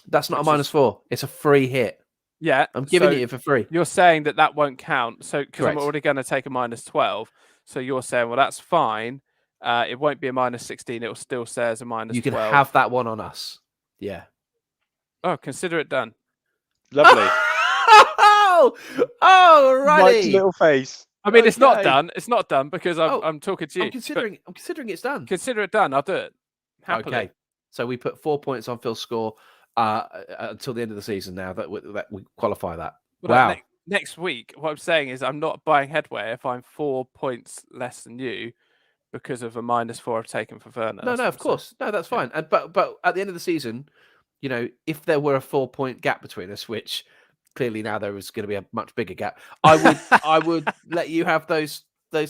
that's not a -4. It's a free hit. Yeah, I'm giving it for free. You're saying that won't count, so because I'm already going to take a -12. So you're saying, well, that's fine. It won't be a -16. It will still say as a -12. You can have that one on us. Yeah. Oh, consider it done. Lovely. oh, righty. Mike's little face. I mean, it's not done. It's not done because I'm talking to you. I'm considering it's done. Consider it done. I'll do it. Happily. Okay. So we put 4 points on Phil's score until the end of the season. Now that we qualify that. Well, wow. Next week, what I'm saying is I'm not buying headwear if I'm 4 points less than you, because of a -4 I've taken for Werner. No, that's no, what of I'm saying. course, no, that's fine. And but at the end of the season, you know, if there were a 4-point gap between us, which clearly now there is going to be a much bigger gap, I would let you have those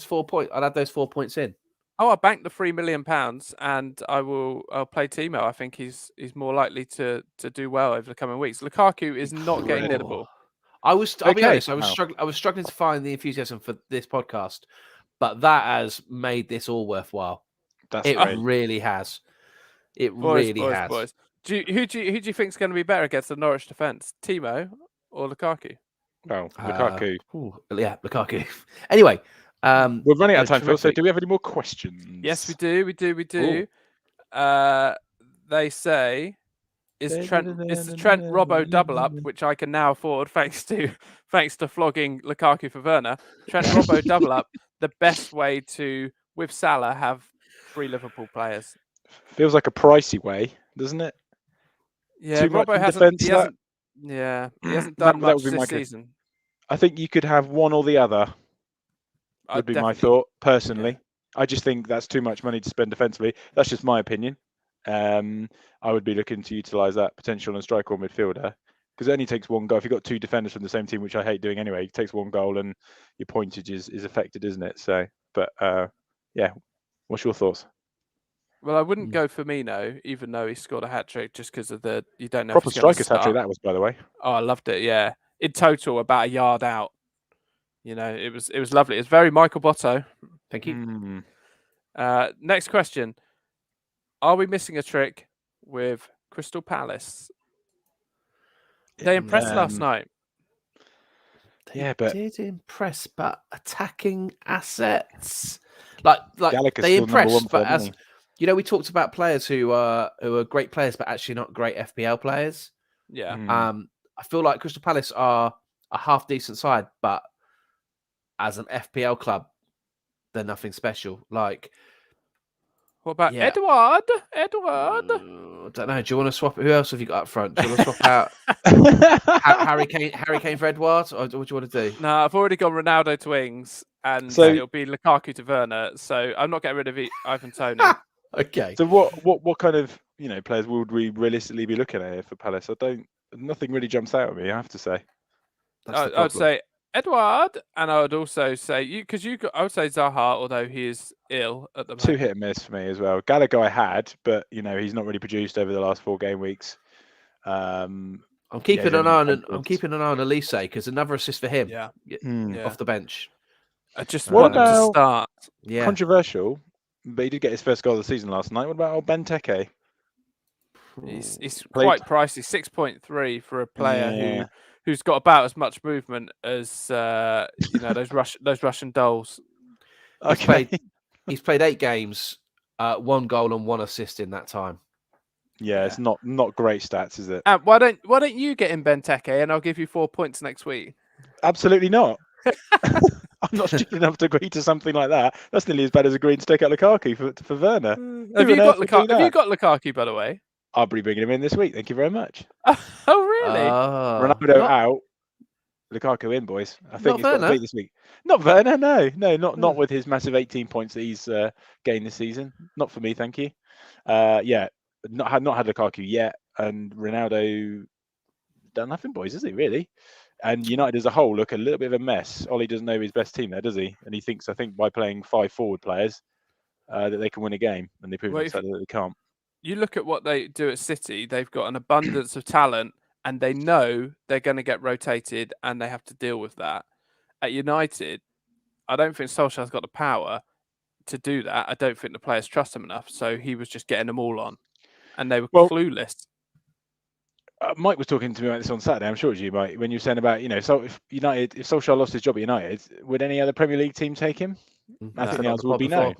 4 points. I'd have those 4 points in. Oh, I banked the £3 million, and I'll play Timo. I think he's more likely to do well over the coming weeks. Lukaku is not getting Incredible. niddable. I'll be Okay, honest, I wow. was struggling to find the enthusiasm for this podcast, but that has made this all worthwhile. That's It great. really has. It Boys, really has. boys. Who do you think is going to be better against the Norwich defence, Timo or Lukaku? Well, Lukaku. Yeah, Lukaku. Anyway, We're running out of no, time, Phil. So terrific. do we have any more questions? Yes, we do. We do. They say is the Trent Robbo double up, which I can now afford thanks to flogging Lukaku for Werner. Trent Robbo double up, the best way to, with Salah, have 3 Liverpool players. Feels like a pricey way, doesn't it? Yeah, Too much Robbo in hasn't. defence, He that? hasn't. Yeah, he hasn't done That much would be this my season. I think you could have one or the other. I'd Would be my definitely- thought personally. I just think that's too much money to spend defensively. That's just my opinion. I would be looking to utilise that potential on striker or midfielder because it only takes one goal. If you've got 2 defenders from the same team, which I hate doing anyway, it takes 1 goal and your pointage is affected, isn't it? So, but yeah, what's your thoughts? Well, I wouldn't go Firmino, even though he scored a hat trick, just because of you don't know Proper if he's going to striker's hat trick start. that was, by the way. Oh, I loved it. Yeah, in total, about a yard out. You know, it was lovely. It's very Michael Botto. Thank you. Next question: are we missing a trick with Crystal Palace? They impressed last night. They did impress, but attacking assets like Gallagher's they still number impressed. one for But them, as isn't you know, we talked about players who are great players, but actually not great FPL players. Yeah. I feel like Crystal Palace are a half decent side, but as an FPL club, they're nothing special. Like, What about yeah. Edward? I don't know. Do you want to swap? Who else have you got up front? Do you want to swap out Harry Kane for Edward, or what do you want to do? No, I've already gone Ronaldo to wings, and So- it'll be Lukaku to Werner. So I'm not getting rid of Ivan Toney. Okay. So what kind of players would we realistically be looking at here for Palace? Nothing really jumps out at me, I have to say. That's the I would problem. say Edward, and I would also say I would say Zaha, although he is ill at the moment. 2 hit and miss for me as well. Gallagher I had, but he's not really produced over the last 4 game weeks. I'm keeping an eye on Elise because another assist for him. Yeah. Off the bench. I just What want him to about- start. Yeah. Controversial, but he did get his first goal of the season last night. What about old Benteke? He's Played- quite pricey, 6.3 for a player who's got about as much movement as those Russian dolls. He's played 8 games, 1 goal and 1 assist in that time. Yeah, it's not great stats, is it? Why don't you get in Benteke and I'll give you 4 points next week? Absolutely not. I'm not stupid enough to agree to something like that. That's nearly as bad as agreeing to take out Lukaku for Werner. Have you got Lukaku, by the way? I'll be bringing him in this week. Thank you very much. Oh, really? Ronaldo out, Lukaku in, boys. I think it's got to be this week. Not Werner, no, not with his massive 18 points that he's gained this season. Not for me, thank you. Yeah, not had Lukaku yet, and Ronaldo done nothing, boys, is he really? And United as a whole look a little bit of a mess. Ollie doesn't know his best team there, does he? And he thinks, I think, by playing 5 forward players, that they can win a game, and they prove themselves that they can't. You look at what they do at City, they've got an abundance of talent and they know they're going to get rotated and they have to deal with that. At United, I don't think Solskjaer's got the power to do that. I don't think the players trust him enough. So he was just getting them all on and they were clueless. Mike was talking to me about this on Saturday. I'm sure it was you, Mike, when you were saying about, so if Solskjaer lost his job at United, would any other Premier League team take him? I think the answer would be no.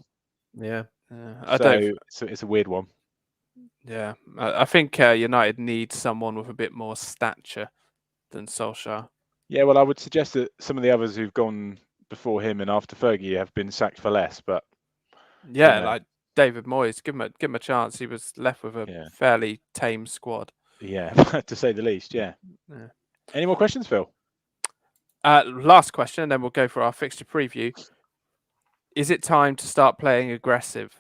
Yeah. So it's a weird one. Yeah, I think United need someone with a bit more stature than Solskjaer. Yeah, well, I would suggest that some of the others who've gone before him and after Fergie have been sacked for less. But yeah, like David Moyes, give him a chance. He was left with a fairly tame squad. Yeah, to say the least. Yeah. Any more questions, Phil? Last question, and then we'll go for our fixture preview. Is it time to start playing aggressive?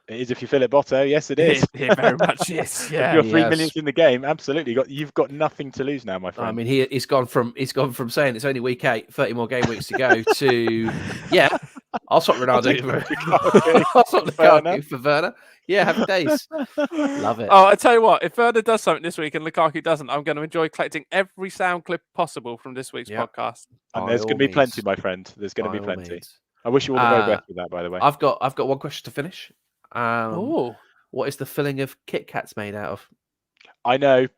It is if you fill it Botto. Yes, it is. It very much is. If Yeah. you're 3 Yes. minutes in the game, absolutely. You've got nothing to lose now, my friend. I mean, he's gone from saying it's only week 8, 30 more game weeks to go to I'll swap Ronaldo take for Lukaku I'll swap for Werner. Lukaku for Werner. Yeah, happy days. Love it. Oh, I tell you what, if Werner does something this week and Lukaku doesn't, I'm going to enjoy collecting every sound clip possible from this week's Yeah. podcast. And By there's all going to be plenty, means. my friend. There's going to By be all plenty. means. I wish you all the very best with that, by the way. I've got one question to finish. Oh, What is the filling of Kit Kats made out of? I know,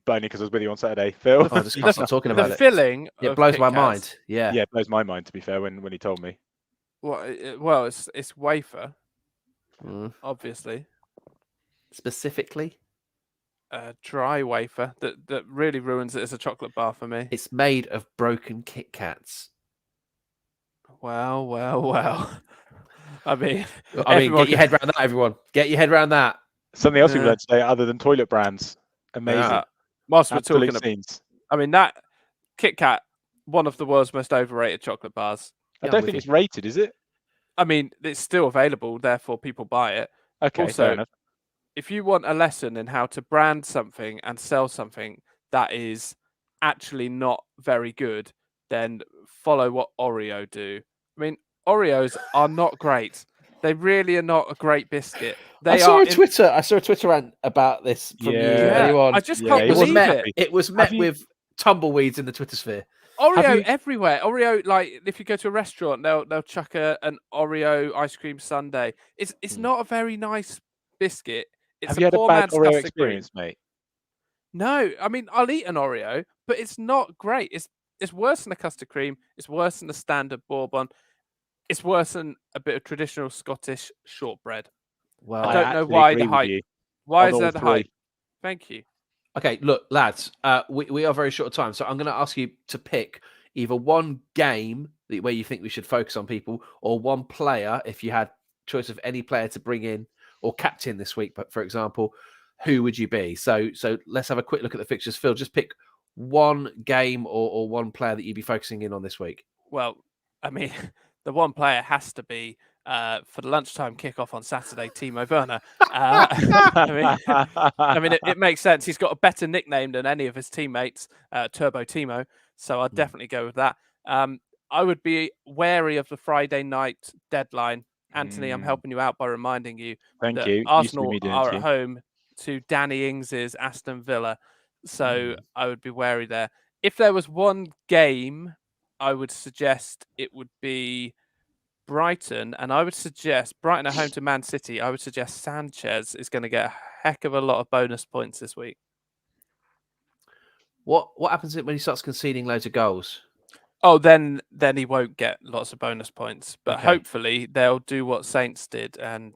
but only because I was with you on Saturday, Phil. Oh, I just can't stop talking about the it. filling. It of blows Kit my Kats- mind. Yeah. Yeah, it blows my mind, to be fair, when he told me. Well, it's wafer, Mm. obviously. Specifically, Dry wafer that really ruins it as a chocolate bar for me. it's made of broken Kit Kats. Well. I mean, Get your head around that, everyone. Get your head around that. Something else we've Yeah. learned today, other than toilet brands. Amazing. whilst we're Absolute talking about, scenes. I mean, that Kit Kat, one of the world's most overrated chocolate bars. I Yeah, don't I'm think with it's rated, is it? I mean, it's still available, therefore people buy it. Okay, Also, fair enough. If you want a lesson in how to brand something and sell something that is actually not very good, then follow what Oreo do. I mean, Oreos are not great. They really are not a great biscuit. I saw a Twitter rant about this from you Yeah. earlier on. I just Yeah, can't it It was believe met. it. It was met you- with tumbleweeds in the Twitter sphere. Oreo you- everywhere. Oreo, like if you go to a restaurant, they'll chuck an Oreo ice cream sundae. It's not a very nice biscuit. It's Have you had a poor bad man's Oreo custard experience, cream. mate? No, I mean I'll eat an Oreo, but it's not great. It's worse than a custard cream. It's worse than a standard bourbon. It's worse than a bit of traditional Scottish shortbread. Well, I don't know actually why agree the with hype. you Why on is all there the three. hype? Thank you. okay, look, lads, we are very short of time, so I'm going to ask you to pick either one game where you think we should focus on people, or one player, if you had choice of any player to bring in or captain this week, but for example, who would you be? So let's have a quick look at the fixtures. Phil, just pick one game or one player that you'd be focusing in on this week. Well, I mean, the one player has to be for the lunchtime kickoff on Saturday, Timo Werner. I mean, it makes sense. He's got a better nickname than any of his teammates, Turbo Timo. So I'd definitely go with that. I would be wary of the Friday night deadline. Anthony, I'm helping you out by reminding you Thank that you. Used to be Arsenal me doing it are to at you. home to Danny Ings's Aston Villa. So I would be wary there. If there was one game, I would suggest it would be Brighton, and I would suggest Brighton at home to Man City. I would suggest Sanchez is going to get a heck of a lot of bonus points this week. What happens when he starts conceding loads of goals? Oh, then he won't get lots of bonus points, but Okay. hopefully they'll do what Saints did and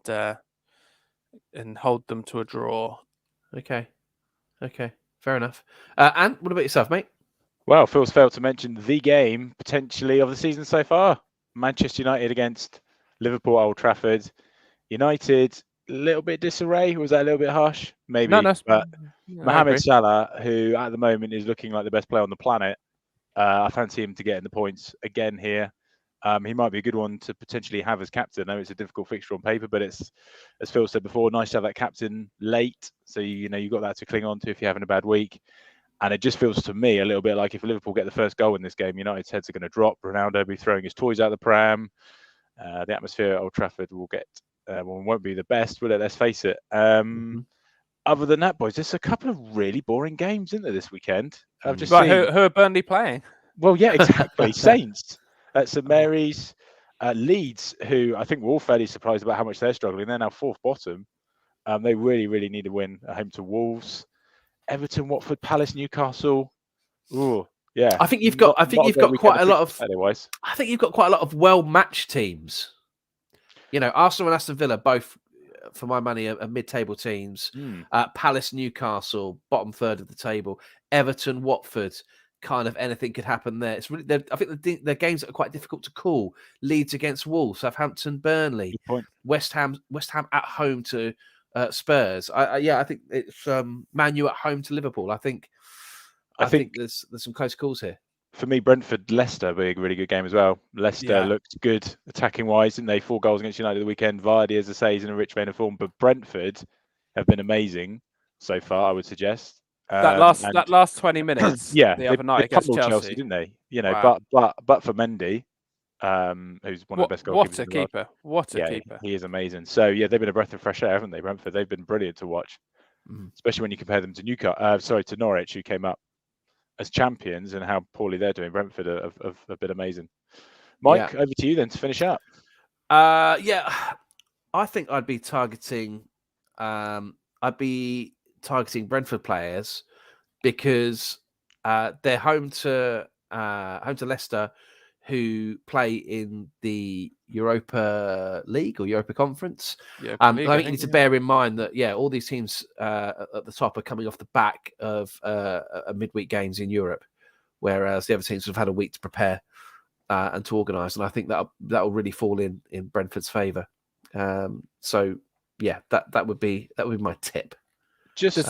hold them to a draw. Okay, fair enough. And what about yourself, mate? Well, Phil's failed to mention the game potentially of the season so far. Manchester United against Liverpool at Old Trafford. United, a little bit disarray. Was that a little bit harsh? Maybe. No, But I Mohamed agree. Salah, who at the moment is looking like the best player on the planet, I fancy him to get in the points again here. He might be a good one to potentially have as captain. I know it's a difficult fixture on paper, but it's, as Phil said before, nice to have that captain late. So you've got that to cling on to if you're having a bad week. And it just feels to me a little bit like if Liverpool get the first goal in this game, United's heads are going to drop. Ronaldo will be throwing his toys out the pram. The atmosphere at Old Trafford will won't be the best, will it? Let's face it. Other than that, boys, there's a couple of really boring games, isn't there, this weekend? I've just Right, seen. who are Burnley playing? Well, yeah, exactly. Saints at St Mary's, Leeds, who I think we're all fairly surprised about how much they're struggling. They're now fourth bottom. They really, really need a win at home to Wolves. Everton, Watford, Palace, Newcastle. Ooh, yeah. I think you've got quite a lot of. Otherwise, I think you've got quite a lot of well-matched teams. Arsenal and Aston Villa both, for my money, are mid-table teams. Palace, Newcastle, bottom third of the table. Everton, Watford, kind of anything could happen there. It's really, I think they're games that are quite difficult to call. Leeds against Wolves, Southampton, Burnley, good point. West Ham at home to Spurs. I think it's Man U at home to Liverpool. I think there's some close calls here. for me, Brentford Leicester being a really good game as well. Leicester looked good attacking wise, didn't they? 4 goals against United the weekend. Vardy, as I say, is in a rich vein of form, but Brentford have been amazing so far, I would suggest. That last 20 minutes, yeah, the other they night against pummeled Chelsea, didn't they? You know, wow. but for Mendy, who's one of the best goalkeepers What a in the world. keeper! What a keeper! He is amazing. So yeah, they've been a breath of fresh air, haven't they? Brentford, they've been brilliant to watch, especially when you compare them to to Norwich, who came up as champions, and how poorly they're doing. Brentford have been amazing. Mike, over to you then to finish up. I think I'd be targeting Brentford players because they're home to Leicester, who play in the Europa League or Europa Conference. I think you need to bear in mind that all these teams at the top are coming off the back of a midweek games in Europe, whereas the other teams have had a week to prepare and to organise. And I think that will really fall in Brentford's favour. So yeah, that would be my tip. Just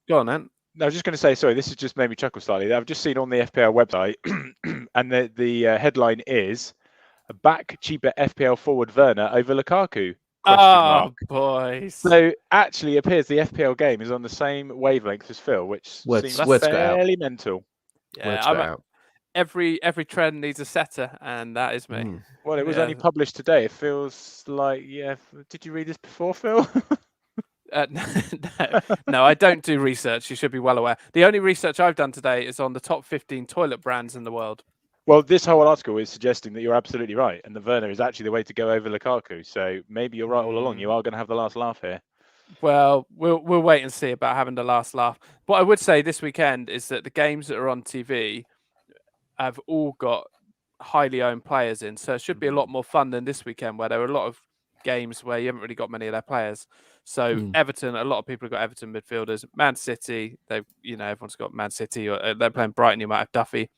go on, Ant. I was just going to say, sorry, this has just made me chuckle slightly. I've just seen on the FPL website, and the headline is "Back cheaper FPL forward Werner over Lukaku?" Boys! So actually, it appears the FPL game is on the same wavelength as Phil, which seems fairly mental. Yeah, every trend needs a setter, and that is me. Well, it was only published today. It feels like Did you read this before, Phil? No, I don't do research. You should be well aware. The only research I've done today is on the top 15 toilet brands in the world. Well, this whole article is suggesting that you're absolutely right, and the Werner is actually the way to go over Lukaku. So maybe you're right all along. You are going to have the last laugh here. Well, we'll wait and see about having the last laugh. What I would say this weekend is that the games that are on TV have all got highly owned players in, so it should be a lot more fun than this weekend, where there are a lot of games where you haven't really got many of their players. So Everton, a lot of people have got Everton midfielders. Man City, everyone's got Man City, or they're playing Brighton. You might have Duffy.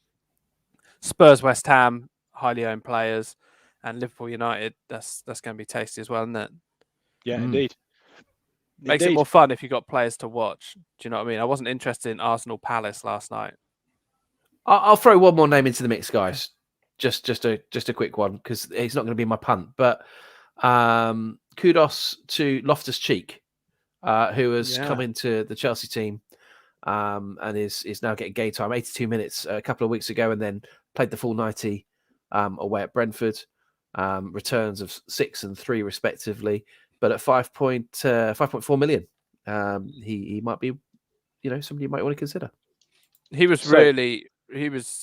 Spurs, West Ham, highly owned players, and Liverpool United. That's going to be tasty as well, isn't it? Yeah, indeed. Makes it more fun if you've got players to watch. Do you know what I mean? I wasn't interested in Arsenal Palace last night. I'll throw one more name into the mix, guys. Just a quick one, because it's not going to be my punt, but kudos to Loftus-Cheek, who has come into the Chelsea team and is now getting game time. 82 minutes a couple of weeks ago, and then played the full 90 away at Brentford. Returns of 6 and 3 respectively, but at 5.4 million, he might be, somebody you might want to consider. He was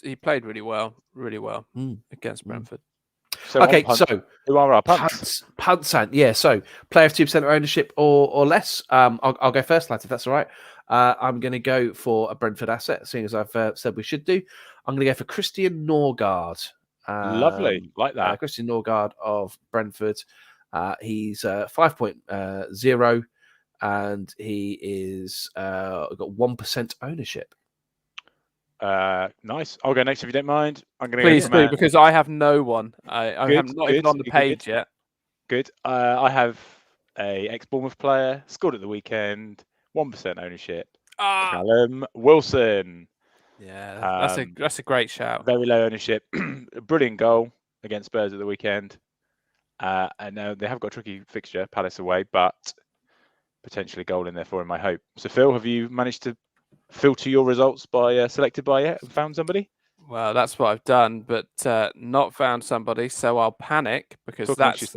he played really well against Brentford. So who are our punts? Punts, yeah. So player of 2% ownership or less. I'll go first, lads, if that's all right. I'm going to go for a Brentford asset, seeing as I've said we should do. I'm going to go for Christian Norgard. Lovely, like that. Christian Norgard of Brentford. He's 5.0, and he is got 1% ownership. Nice. I'll go next if you don't mind. I'm going to please do, because I have no one. I am not even on the page yet. Good. I have a ex-Bournemouth player, scored at the weekend, 1% ownership. Callum Wilson. Yeah, that's a great shout. Very low ownership. A brilliant goal against Spurs at the weekend. And now they have got a tricky fixture, Palace away, but potentially a goal in there for him, I hope. So Phil, have you managed to filter your results by selected by yet and found somebody? Well, that's what I've done, but not found somebody. So I'll panic, because that's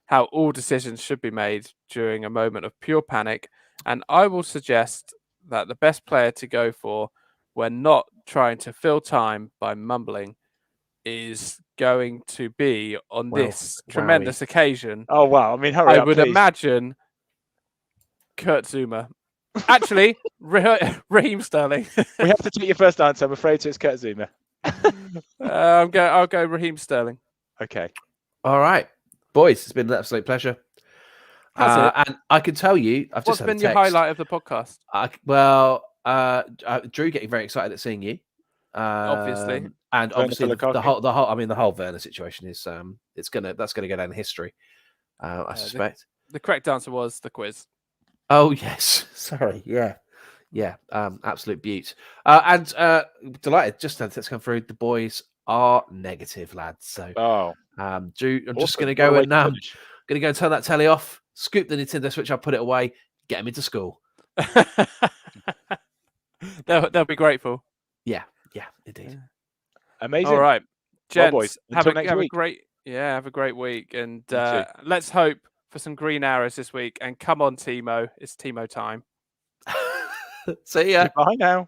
how all decisions should be made during a moment of pure panic. And I will suggest that the best player to go for when not trying to fill time by mumbling is going to be on this tremendous occasion. Oh, wow. I mean, hurry up, I would imagine Kurt Zouma. Actually, Raheem Sterling. We have to take your first answer, I'm afraid, so it's Kurt Zouma. I'll go Raheem Sterling. Okay. All right. Boys, it's been an absolute pleasure. And I can tell you, What's been your highlight of the podcast? Drew getting very excited at seeing you. Obviously. And obviously the whole Werner situation is that's gonna go down in history. I suspect. The correct answer was the quiz. Oh yes, sorry, yeah. Yeah, absolute beaut. And delighted, just had this come through. The boys are negative, lads. So, Oh, Drew, I'm just awesome. going to What a go way and to finish. going to go and turn that telly off, scoop the Nintendo Switch, I'll put it away, get him into school. They'll be grateful. Yeah, indeed. Amazing. All right, Well, boys, gents, until next week. have a great week, and You too. let's hope for some green arrows this week. And come on, Timo, it's Timo time. See ya. Goodbye now.